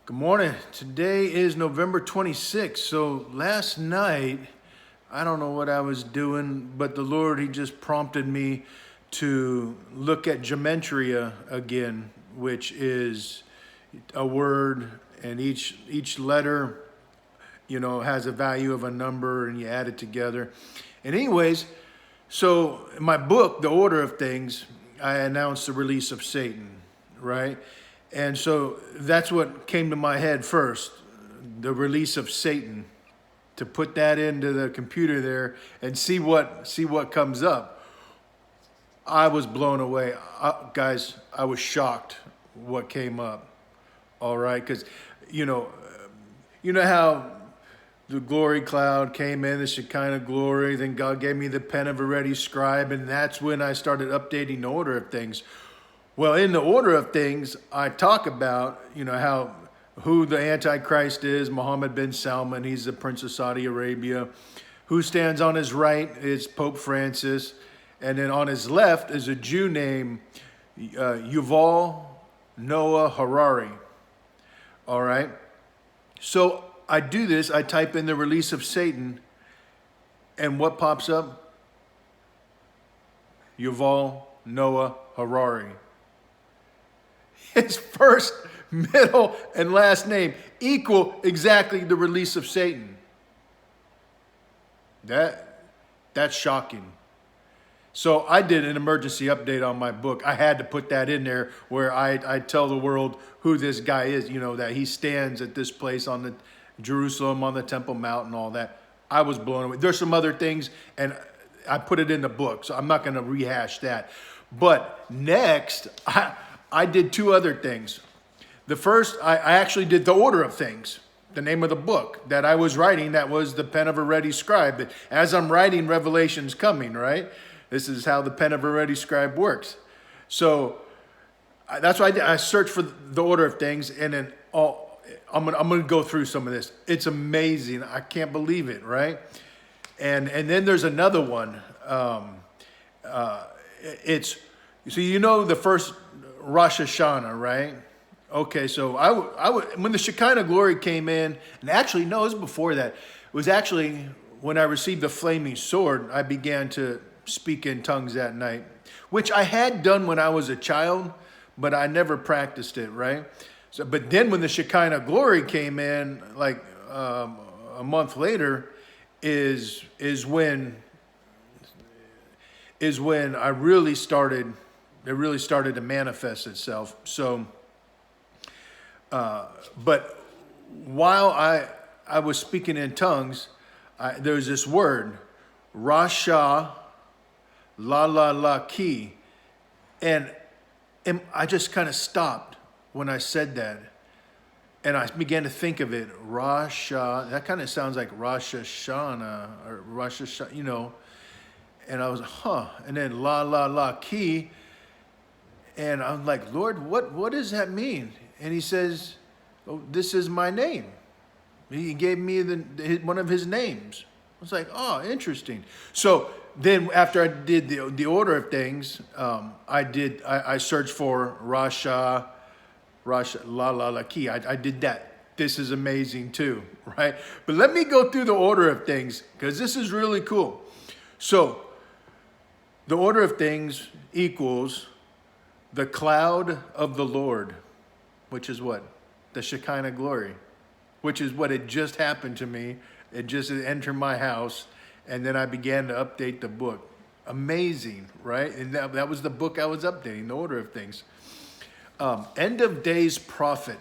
Good morning. Today is November 26th. So last night, I don't know what I was doing, but the Lord, He just prompted me to look at gematria again, which is a word, and each letter, has a value of a number, and you add it together. And anyways, so in my book, The Order of Things, I announced the release of Satan, right? And so that's what came to my head first, the release of Satan, to put that into the computer there and see what comes up. I was blown away. Guys, I was shocked what came up. All right, because you know, you know how the glory cloud came in, the Shekinah glory, then God gave me the pen of a ready scribe, and that's when I started updating the order of things. Well, in the order of things, I talk about, who the Antichrist is, Mohammed bin Salman, he's the Prince of Saudi Arabia. Who stands on his right is Pope Francis. And then on his left is a Jew named Yuval Noah Harari. All right. So I do this, I type in the release of Satan, and what pops up? Yuval Noah Harari. His first, middle, and last name equal exactly the release of Satan. That's shocking. So I did an emergency update on my book. I had to put that in there where I tell the world who this guy is, that he stands at this place on the Jerusalem, on the Temple Mount and all that. I was blown away. There's some other things, and I put it in the book, so I'm not going to rehash that. But next, I did two other things. The first, I actually did the order of things, the name of the book that I was writing. That was the pen of a ready scribe. That as I'm writing, Revelation's coming, right? This is how the pen of a ready scribe works. So that's why I searched for the order of things, and then I'm gonna go through some of this. It's amazing. I can't believe it, right? And then there's another one. It's the first Rosh Hashanah, right? Okay, so I when the Shekinah glory came in, and actually, no, it was before that. It was actually when I received the flaming sword, I began to speak in tongues that night, which I had done when I was a child, but I never practiced it, right? So, but then when the Shekinah glory came in, like a month later, is when I really started. It really started to manifest itself. So, but while I was speaking in tongues, there was this word, Rasha la ki, and I just kind of stopped when I said that, and I began to think of it. Rasha, that kind of sounds like Rosh Hashanah or Rosh Hashanah, and I was and then la ki. And I'm like, Lord, what does that mean? And he says, oh, this is my name. He gave me one of his names. I was like, oh, interesting. So then after I did the order of things, I searched for Rasha la ki. I did that. This is amazing too, right? But let me go through the order of things, because this is really cool. So the order of things equals the cloud of the Lord, which is what? The Shekinah glory, which is what had just happened to me. It just entered my house, and then I began to update the book. Amazing, right? And that was the book I was updating, the order of things. End of days prophet.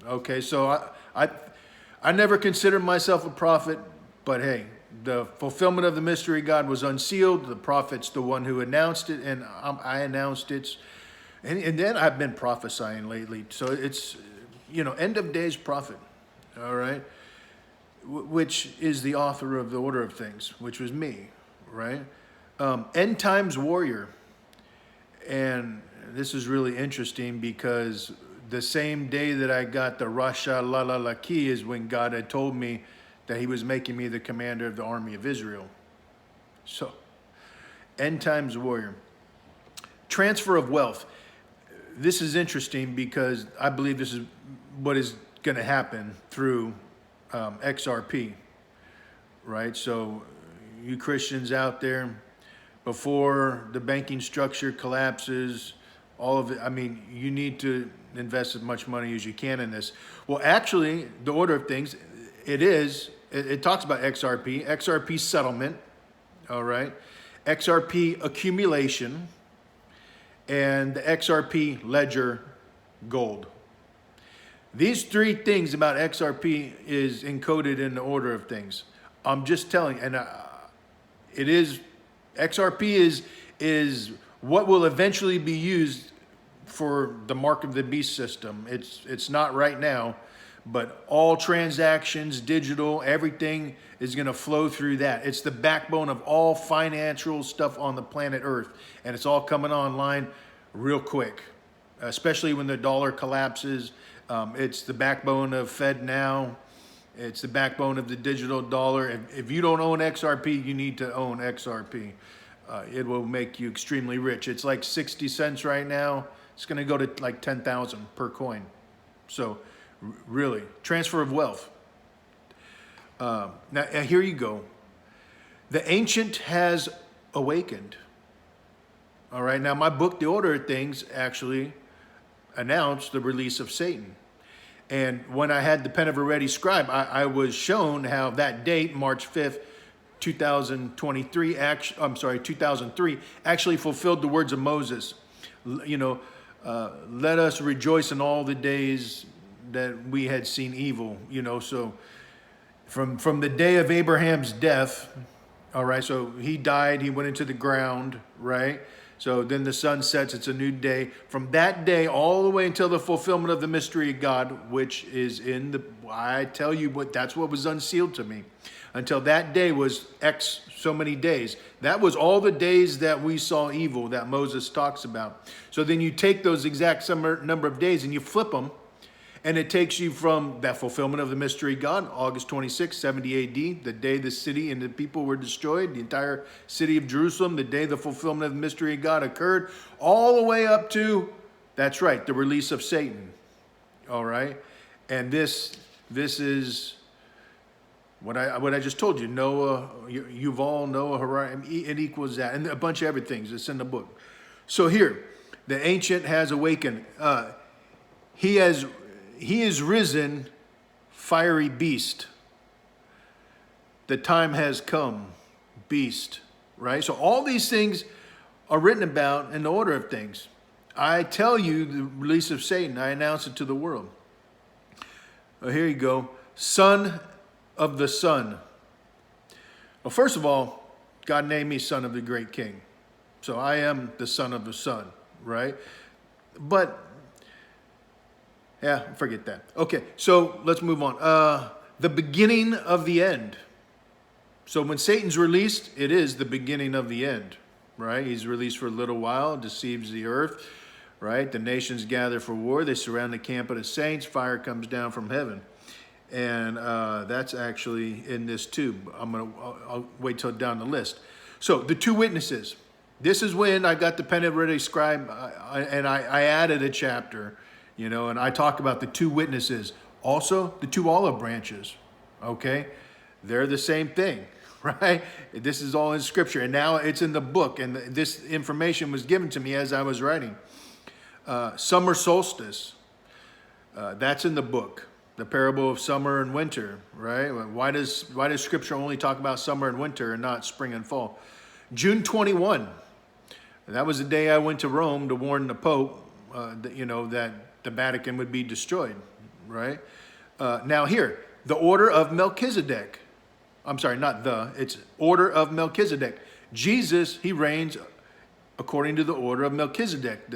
Okay, so I never considered myself a prophet, but hey, the fulfillment of the mystery God was unsealed. The prophet's the one who announced it, and I announced it. And then I've been prophesying lately. So it's, end of days prophet, all right? Which is the author of the order of things, which was me, right? End times warrior. And this is really interesting because the same day that I got the Rasha la ki is when God had told me that he was making me the commander of the army of Israel. So, end times warrior. Transfer of wealth. This is interesting because I believe this is what is going to happen through XRP, right? So you Christians out there, before the banking structure collapses, all of it, I mean, you need to invest as much money as you can in this. Well, actually, the order of things, it talks about XRP settlement, all right, XRP accumulation, and the XRP ledger gold. These three things about XRP is encoded in the order of things. I'm just telling, and it is, XRP is what will eventually be used for the mark of the beast system. It's not right now, but all transactions, digital, everything is going to flow through that. It's the backbone of all financial stuff on the planet Earth, and it's all coming online real quick, especially when the dollar collapses. It's the backbone of FedNow. It's the backbone of the digital dollar. If you don't own XRP, you need to own XRP. It will make you extremely rich. It's like 60 cents right now. It's going to go to like 10,000 per coin. So really, transfer of wealth. Now here you go. The ancient has awakened. All right, now my book, The Order of Things, actually announced the release of Satan. And when I had the pen of a ready scribe, I was shown how that date, March 5th, 2003, 2003, actually fulfilled the words of Moses. You know, let us rejoice in all the days that we had seen evil. You know, so from the day of Abraham's death, all right, so he died, he went into the ground, right? So then the sun sets, it's a new day. From that day all the way until the fulfillment of the mystery of God, which is in the, I tell you what, that's what was unsealed to me. Until that day was X so many days. That was all the days that we saw evil that Moses talks about. So then you take those exact number of days and you flip them, and it takes you from that fulfillment of the mystery of God, August 26, 70 AD, the day the city and the people were destroyed, the entire city of Jerusalem, the day the fulfillment of the mystery of God occurred, all the way up to, that's right, the release of Satan. All right? And this is what I just told you. Noah, Yuval, Noah, Haran, it equals that. And a bunch of other things. It's in the book. So here, the ancient has awakened. He is risen, fiery beast. The time has come, beast, right? So all these things are written about in the order of things. I tell you the release of Satan. I announce it to the world. Well, here you go. Son of the Son. Well, first of all, God named me son of the great king. So I am the son of the Son, right? But yeah, forget that. Okay, so let's move on. The beginning of the end. So when Satan's released, it is the beginning of the end, right? He's released for a little while, deceives the earth, right? The nations gather for war. They surround the camp of the saints. Fire comes down from heaven. And that's actually in this too. I'll wait till down the list. So the two witnesses. This is when I got the pen and ready scribe, and I added a chapter. You know, and I talk about the two witnesses. Also, the two olive branches, okay? They're the same thing, right? This is all in Scripture, and now it's in the book, and this information was given to me as I was writing. Summer solstice, that's in the book. The parable of summer and winter, right? Why does Scripture only talk about summer and winter and not spring and fall? June 21, that was the day I went to Rome to warn the Pope, that the Vatican would be destroyed, right? Now here, the order of Melchizedek. I'm sorry, it's order of Melchizedek. Jesus, he reigns according to the order of Melchizedek.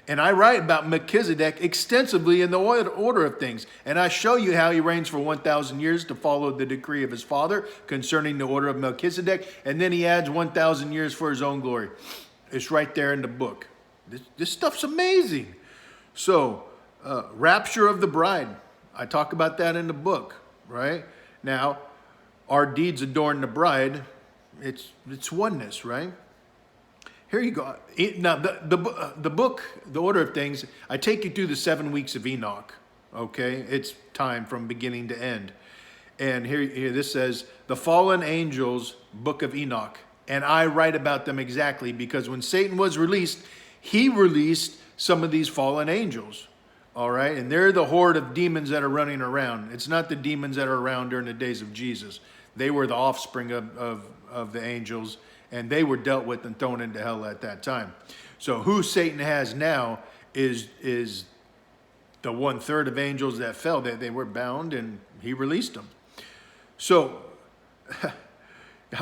And I write about Melchizedek extensively in the order of things. And I show you how he reigns for 1,000 years to follow the decree of his father concerning the order of Melchizedek. And then he adds 1,000 years for his own glory. It's right there in the book. This stuff's amazing. So, rapture of the bride. I talk about that in the book, right? Now, our deeds adorn the bride. It's oneness, right? Here you go. Now, the book, The Order of Things, I take you through the 7 weeks of Enoch, Okay, it's time from beginning to end. And here this says, the fallen angels, book of Enoch. And I write about them exactly because when Satan was released, he released some of these fallen angels. All right, and they're the horde of demons that are running around. It's not the demons that are around during the days of Jesus. They were the offspring of the angels, and they were dealt with and thrown into hell at that time. So who Satan has now is the 1/3 of angels that fell. They were bound, and he released them. So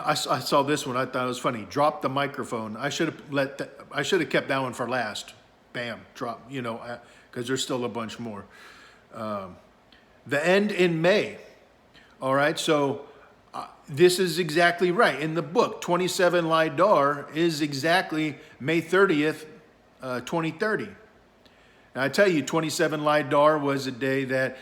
I saw this one. I thought it was funny. Drop the microphone. I should have kept that one for last. Bam, drop. You know, because there's still a bunch more. The end in May. All right. So this is exactly right in the book. 27 Lidar is exactly May 30th, 2030. Now I tell you, 27 Lidar was a day that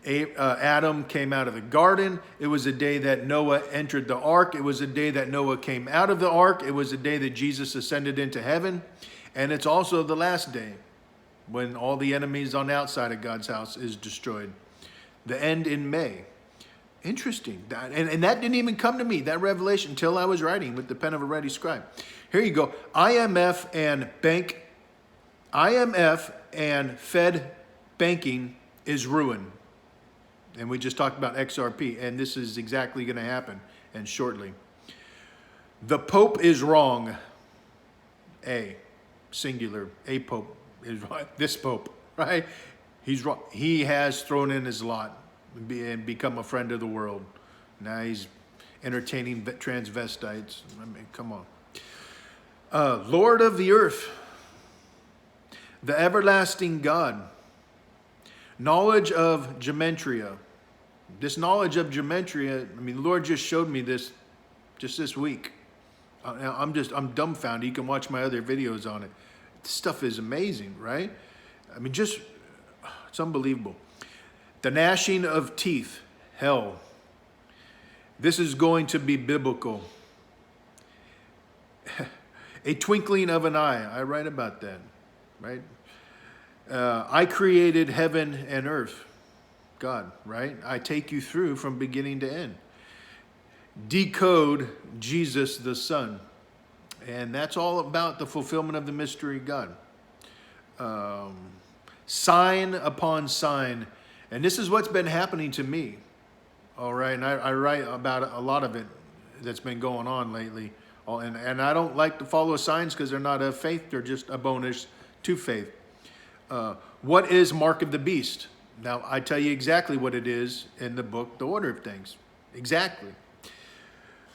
Adam came out of the garden. It was a day that Noah entered the ark. It was a day that Noah came out of the ark. It was a day that Jesus ascended into heaven. And it's also the last day when all the enemies on the outside of God's house is destroyed. The end in May. Interesting. And that didn't even come to me, that revelation, until I was writing with the pen of a ready scribe. Here you go. IMF and Fed banking is ruined. And we just talked about XRP, and this is exactly going to happen, and shortly. The Pope is wrong. A, singular. A Pope is right. This Pope, right? He's wrong. He has thrown in his lot and become a friend of the world. Now he's entertaining transvestites. I mean, come on. Lord of the earth, the everlasting God, knowledge of gematria. This knowledge of gematria, I mean, the Lord just showed me this just this week. I'm dumbfounded. You can watch my other videos on it. This stuff is amazing, right? I mean, it's unbelievable. The gnashing of teeth, hell. This is going to be biblical. A twinkling of an eye. I write about that, right? I created heaven and earth. God, right? I take you through from beginning to end. Decode Jesus the Son. And that's all about the fulfillment of the mystery of God. Sign upon sign. And this is what's been happening to me. All right. And I write about a lot of it that's been going on lately. And I don't like to follow signs because they're not of faith. They're just a bonus to faith. What is Mark of the Beast? Now, I tell you exactly what it is in the book, The Order of Things. Exactly.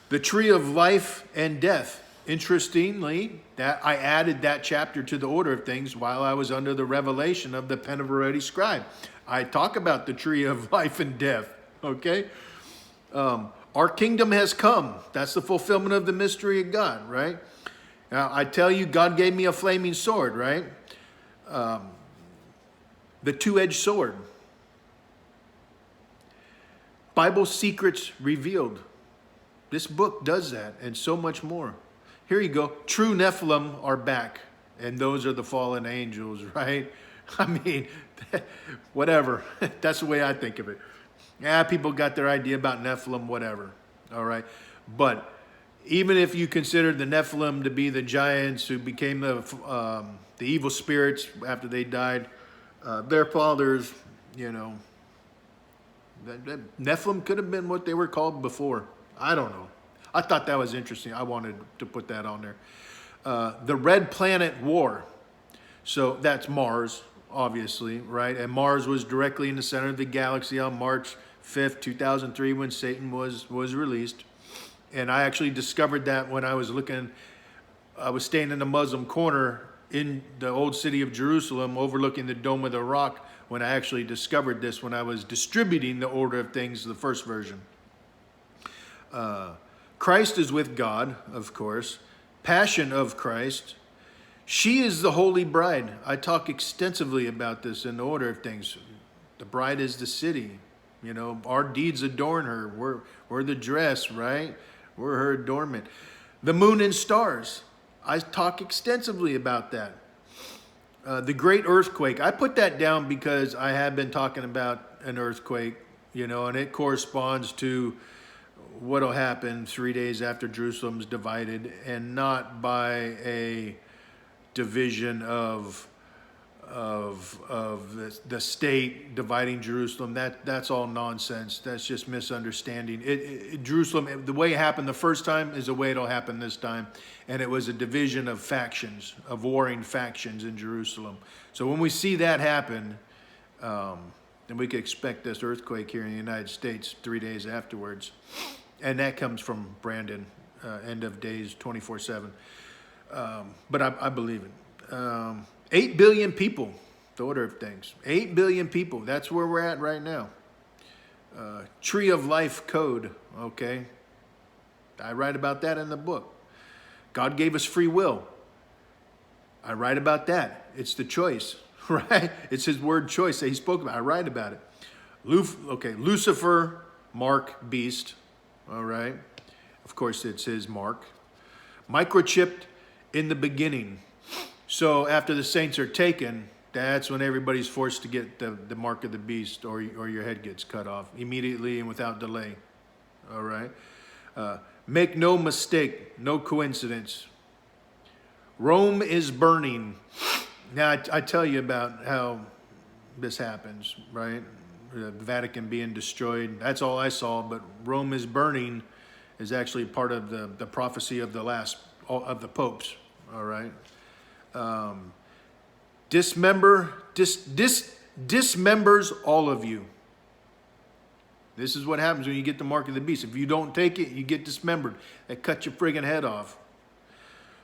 The tree of life and death. Interestingly, that I added that chapter to the Order of Things while I was under the revelation of the pen of a ready scribe. I talk about the tree of life and death, okay? Our kingdom has come. That's the fulfillment of the mystery of God, right? Now, I tell you, God gave me a flaming sword, right? The two-edged sword. Bible secrets revealed. This book does that and so much more. Here you go. True Nephilim are back. And those are the fallen angels, right? I mean, whatever. That's the way I think of it. Yeah, people got their idea about Nephilim, whatever. All right. But even if you consider the Nephilim to be the giants who became the evil spirits after they died, their fathers, you know, Nephilim could have been what they were called before. I don't know. I thought that was interesting. I wanted to put that on there. The Red Planet War. So that's Mars, obviously, right? And Mars was directly in the center of the galaxy on March 5th, 2003, when Satan was released. And I actually discovered that when I was staying in the Muslim corner in the old city of Jerusalem, overlooking the Dome of the Rock, when I actually discovered this, when I was distributing the Order of Things, the first version. Christ is with God, of course. Passion of Christ. She is the holy bride. I talk extensively about this in the Order of Things. The bride is the city. You know, our deeds adorn her. We're the dress, right? We're her adornment. The moon and stars. I talk extensively about that. The great earthquake. I put that down because I have been talking about an earthquake, and it corresponds to what will happen 3 days after Jerusalem's divided, and not by a division of the state dividing Jerusalem. That's all nonsense. That's just misunderstanding. Jerusalem, the way it happened the first time is the way it'll happen this time, and it was a division of factions, of warring factions in Jerusalem. So when we see that happen, then we could expect this earthquake here in the United States 3 days afterwards, and that comes from Brandon, End of Days 24/7. But I believe it. 8 billion people, the order of things. 8 billion people, that's where we're at right now. Tree of Life Code, okay? I write about that in the book. God gave us free will. I write about that. It's the choice, right? It's his word choice that he spoke about. I write about it. Lucifer, mark, beast, all right? Of course, it's his mark. Microchipped in the beginning. So after the saints are taken, that's when everybody's forced to get the mark of the beast, or your head gets cut off immediately and without delay. All right? Make no mistake, no coincidence. Rome is burning. Now, I tell you about how this happens, right? The Vatican being destroyed. That's all I saw, but Rome is burning is actually part of the prophecy of the last, of the popes, all right? Dismembers all of you. This is what happens when you get the mark of the beast. If you don't take it, you get dismembered. They cut your friggin' head off.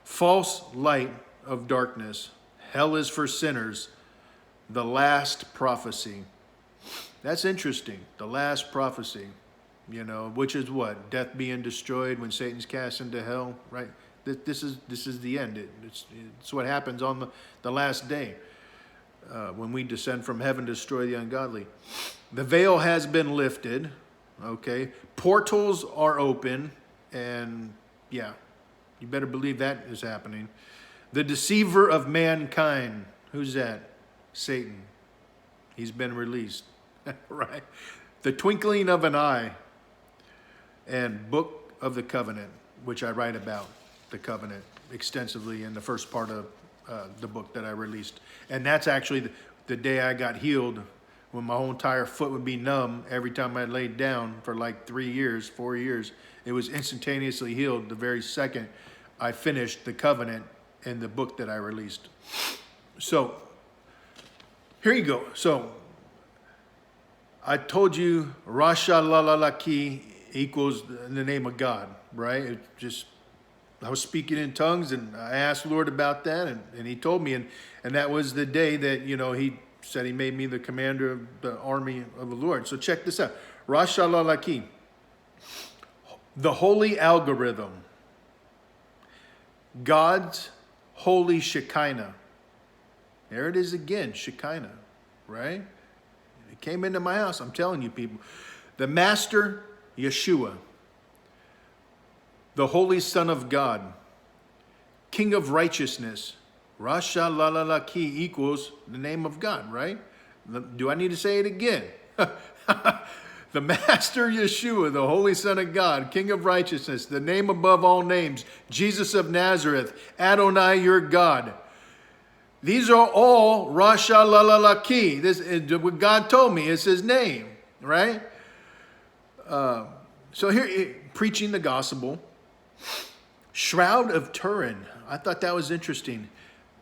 False light of darkness. Hell is for sinners. The last prophecy. That's interesting. The last prophecy, which is what? Death being destroyed when Satan's cast into hell, right? This is the end. It's what happens on the last day when we descend from heaven to destroy the ungodly. The veil has been lifted, okay? Portals are open, and yeah, you better believe that is happening. The deceiver of mankind, who's that? Satan. He's been released, right? The twinkling of an eye, and book of the covenant, which I write about the covenant extensively in the first part of the book that I released. And that's actually the day I got healed, when my whole entire foot would be numb every time I laid down for like 4 years. It was instantaneously healed the very second I finished the covenant in the book that I released. So here you go. So I told you Rasha Lalalaki equals the name of God, right? I was speaking in tongues, and I asked the Lord about that, and he told me, and that was the day that, he said he made me the commander of the army of the Lord. So check this out. Rasha Lalaki, the holy algorithm, God's holy Shekinah. There it is again, Shekinah, right? It came into my house, I'm telling you people. The Master Yeshua, the Holy Son of God, King of Righteousness. Rasha Lalalaki equals the name of God, right? Do I need to say it again? The Master Yeshua, the Holy Son of God, King of Righteousness, the name above all names, Jesus of Nazareth, Adonai your God. These are all Rasha Lalalaki. This is what God told me. It's his name, right? So here, preaching the gospel. Shroud of Turin. I thought that was interesting.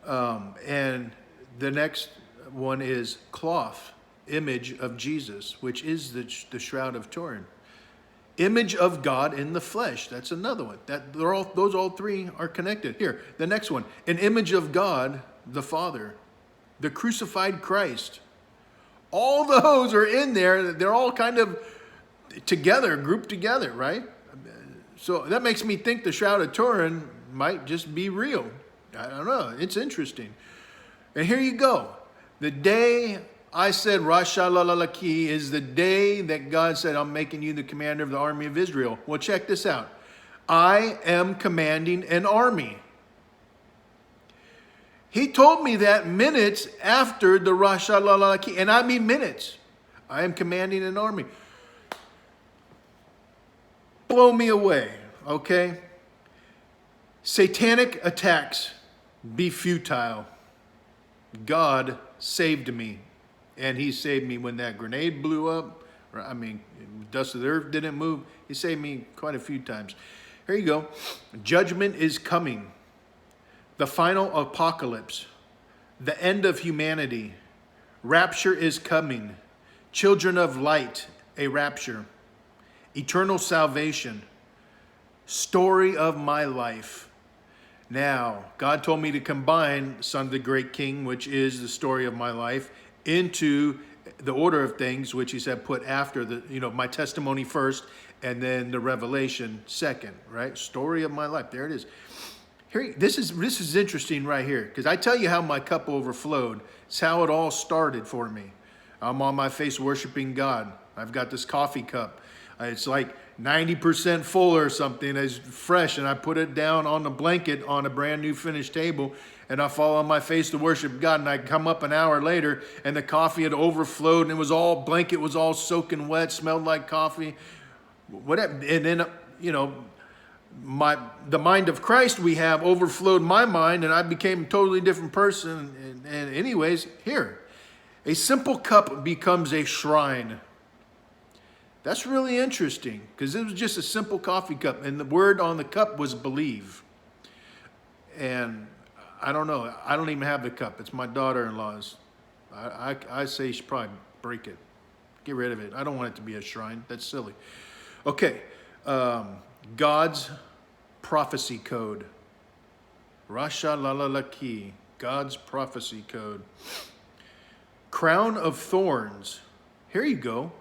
And the next one is cloth, image of Jesus, which is the Shroud of Turin. Image of God in the flesh. That's another one. Those all three are connected. Here, the next one. An image of God, the Father. The crucified Christ. All those are in there. They're all kind of together, grouped together, right? So that makes me think the Shroud of Turin might just be real. I don't know. It's interesting. And here you go. The day I said Rasha Lalalaki is the day that God said, I'm making you the commander of the army of Israel. Well, check this out. I am commanding an army. He told me that minutes after the Rosh Hashanah, and I mean minutes. I am commanding an army. Blow me away, okay? Satanic attacks be futile. God saved me, and he saved me when that grenade blew up. I mean, dust of the earth didn't move. He saved me quite a few times. Here you go. Judgment is coming. The final apocalypse. The end of humanity. Rapture is coming. Children of light, a rapture. Eternal salvation. Story of my life. Now, God told me to combine Son of the Great King, which is the story of my life, into the order of things, which he said put after the, my testimony first, and then the revelation second, right? Story of my life. There it is. Here, this is interesting right here, because I tell you how my cup overflowed. It's how it all started for me. I'm on my face worshiping God. I've got this coffee cup. It's like 90% full or something. It's fresh, and I put it down on the blanket on a brand new finished table, and I fall on my face to worship God. And I come up an hour later, and the coffee had overflowed, and it was all blanket was all soaking wet, smelled like coffee. Whatever. And then the mind of Christ we have overflowed my mind, and I became a totally different person. And anyways, here, a simple cup becomes a shrine. That's really interesting, because it was just a simple coffee cup, and the word on the cup was believe. And I don't know. I don't even have the cup. It's my daughter-in-law's. I say you should probably break it. Get rid of it. I don't want it to be a shrine. That's silly. Okay. God's prophecy code. Rosh Hashanah, God's prophecy code. Crown of thorns. Here you go.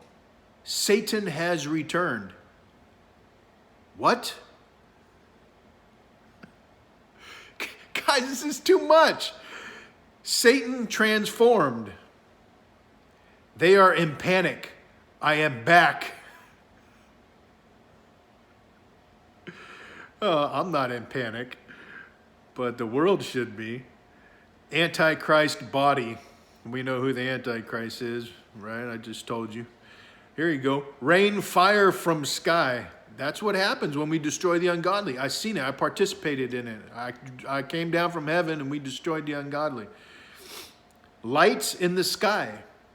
Satan has returned. What? Guys, this is too much. Satan transformed. They are in panic. I am back. I'm not in panic, but the world should be. Antichrist body. We know who the Antichrist is, right? I just told you. Here you go. Rain fire from sky. That's what happens when we destroy the ungodly. I seen it. I participated in it. I came down from heaven and we destroyed the ungodly. Lights in the sky.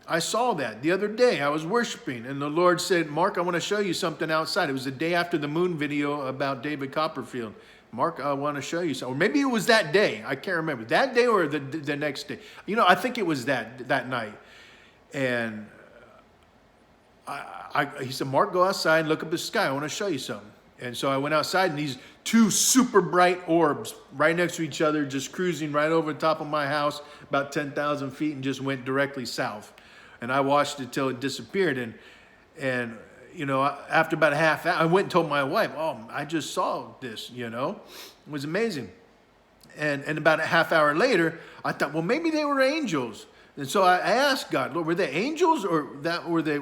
I saw that the other day. I was worshiping and the Lord said, Mark, I want to show you something outside. It was the day after the moon video about David Copperfield. Mark, I want to show you something. Or maybe it was that day. I can't remember. That day or the next day. I think it was that night. And he said, Mark, go outside and look up the sky. I want to show you something. And so I went outside, and these two super bright orbs right next to each other, just cruising right over the top of my house, about 10,000 feet, and just went directly south. And I watched it till it disappeared. And after about a half hour, I went and told my wife, oh, I just saw this, It was amazing. And about a half hour later, I thought, well, maybe they were angels. And so I asked God, Lord, were they angels or were they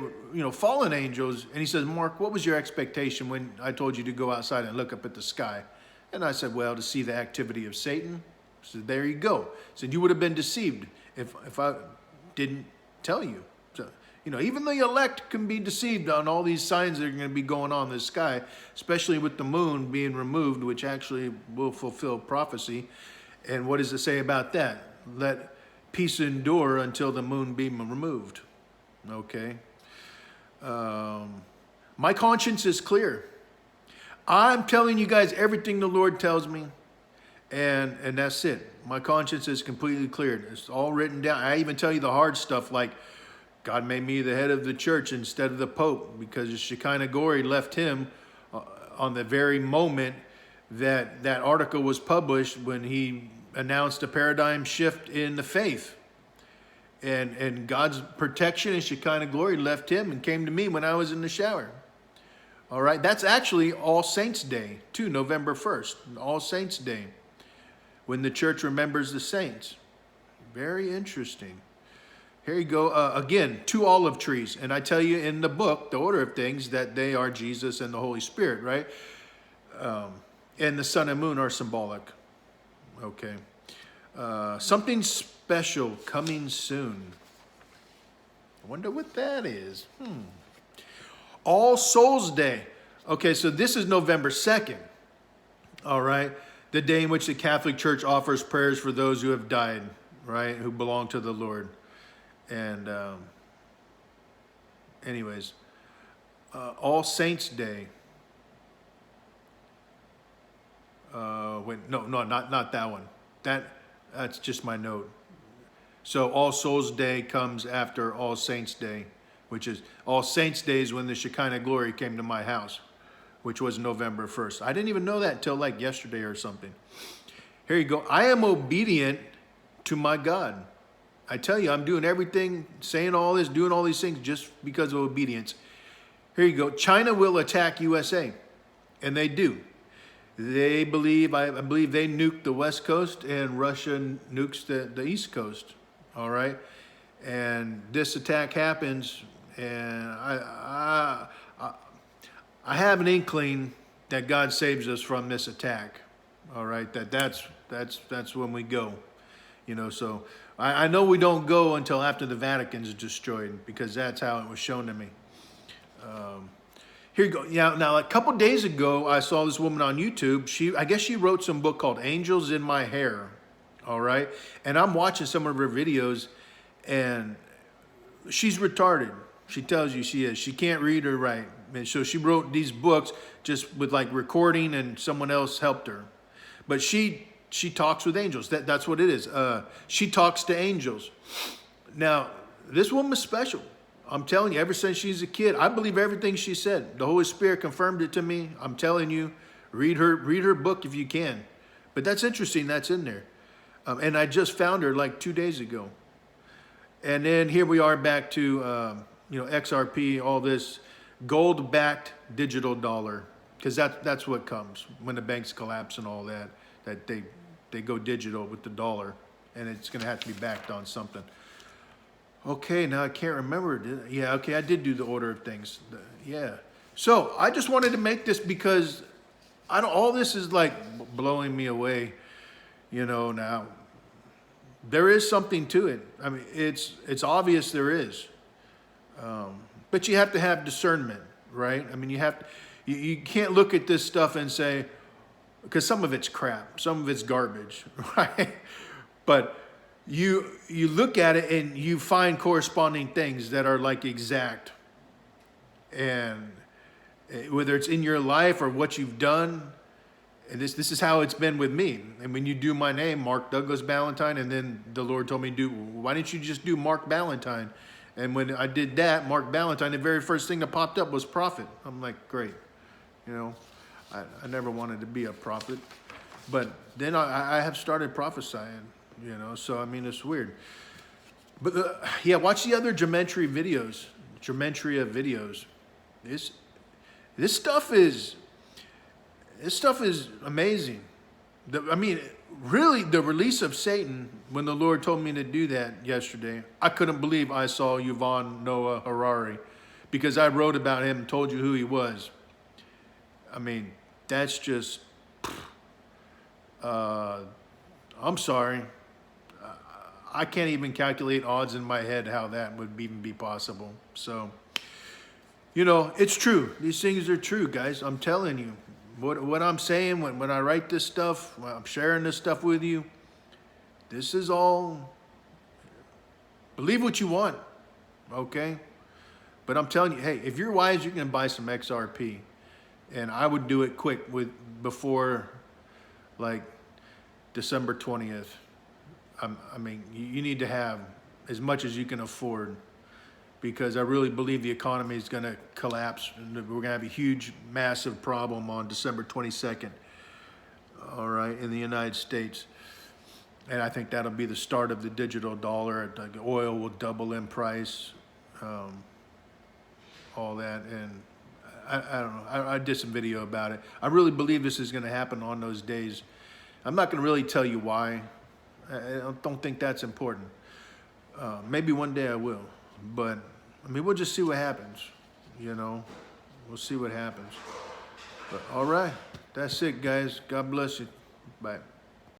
fallen angels? And he says, Mark, what was your expectation when I told you to go outside and look up at the sky? And I said, well, to see the activity of Satan. I said, there you go. I said, you would have been deceived if I didn't tell you. So, even the elect can be deceived on all these signs that are going to be going on in the sky, especially with the moon being removed, which actually will fulfill prophecy. And what does it say about that? Let peace endure until the moon be removed. Okay. My conscience is clear. I'm telling you guys everything the Lord tells me, and that's it. My conscience is completely cleared. It's all written down. I even tell you the hard stuff, like God made me the head of the church instead of the Pope, because Shekinah glory left him on the very moment that article was published, when he announced a paradigm shift in the faith. And God's protection and Shekinah glory left him and came to me when I was in the shower. All right, that's actually All Saints Day, too, November 1st, All Saints Day, when the church remembers the saints. Very interesting. Here you go. Again, 2 olive trees. And I tell you in the book, the order of things, that they are Jesus and the Holy Spirit, right? And the sun and moon are symbolic. Okay. Something special coming soon. I wonder what that is. All Souls Day. Okay, so this is November 2nd. All right. The day in which the Catholic Church offers prayers for those who have died, right? Who belong to the Lord. And anyways, All Saints Day. No, not that one. That's just my note. So All Souls Day comes after All Saints Day, which is All Saints Day is when the Shekinah glory came to my house, which was November 1st. I didn't even know that till like yesterday or something. Here you go. I am obedient to my God. I tell you, I'm doing everything, saying all this, doing all these things just because of obedience. Here you go. China will attack USA, and they do. They believe, I believe they nuked the West Coast and Russia nukes the East Coast. All right. And this attack happens, and I have an inkling that God saves us from this attack. All right. That's when we go, you know, so I know we don't go until after the Vatican is destroyed, because that's how it was shown to me. Here you go. Yeah. Now, a couple days ago, I saw this woman on YouTube. I guess she wrote some book called Angels in My Hair. All right. And I'm watching some of her videos, and she's retarded. She tells you she is. She can't read or write. And so she wrote these books just with like recording, and someone else helped her. But she talks with angels. That's what it is. She talks to angels. Now, this woman is special. I'm telling you, ever since she's a kid, I believe everything she said. The Holy Spirit confirmed it to me. I'm telling you, read her book if you can. But that's interesting. That's in there. And I just found her like 2 days ago. And then here we are back to, XRP, all this gold-backed digital dollar. Because that's what comes when the banks collapse and all that. That they go digital with the dollar. And it's going to have to be backed on something. Okay, now I can't remember. Yeah, okay, I did do the order of things. Yeah. So I just wanted to make this because all this is like blowing me away, now. There is something to it. I mean, it's obvious there is. But you have to have discernment, right? I mean, you can't look at this stuff and say, because some of it's crap, some of it's garbage, right? But you look at it and you find corresponding things that are like exact. And whether it's in your life or what you've done, and this is how it's been with me. And when you do my name, Mark Douglas Ballantyne, and then the Lord told me, why didn't you just do Mark Ballantyne? And when I did that, Mark Ballantyne, the very first thing that popped up was prophet. I'm like, great. I never wanted to be a prophet. But then I have started prophesying, so I mean, it's weird. But watch the other Gematria videos. This stuff is amazing. Really, the release of Satan, when the Lord told me to do that yesterday, I couldn't believe I saw Yuval Noah Harari, because I wrote about him and told you who he was. I mean, that's just, I'm sorry. I can't even calculate odds in my head how that would even be possible. So, it's true. These things are true, guys. I'm telling you. What I'm saying when I write this stuff, when I'm sharing this stuff with you, this is all, believe what you want, okay? But I'm telling you, hey, if you're wise, you can buy some XRP. And I would do it quick before like December 20th. I mean, you need to have as much as you can afford, because I really believe the economy is going to collapse, and we're going to have a huge, massive problem on December 22nd, all right, in the United States. And I think that'll be the start of the digital dollar. The oil will double in price, all that. And I don't know. I did some video about it. I really believe this is going to happen on those days. I'm not going to really tell you why. I don't think that's important. Maybe one day I will. But, I mean, we'll just see what happens, We'll see what happens. But, all right. That's it, guys. God bless you. Bye.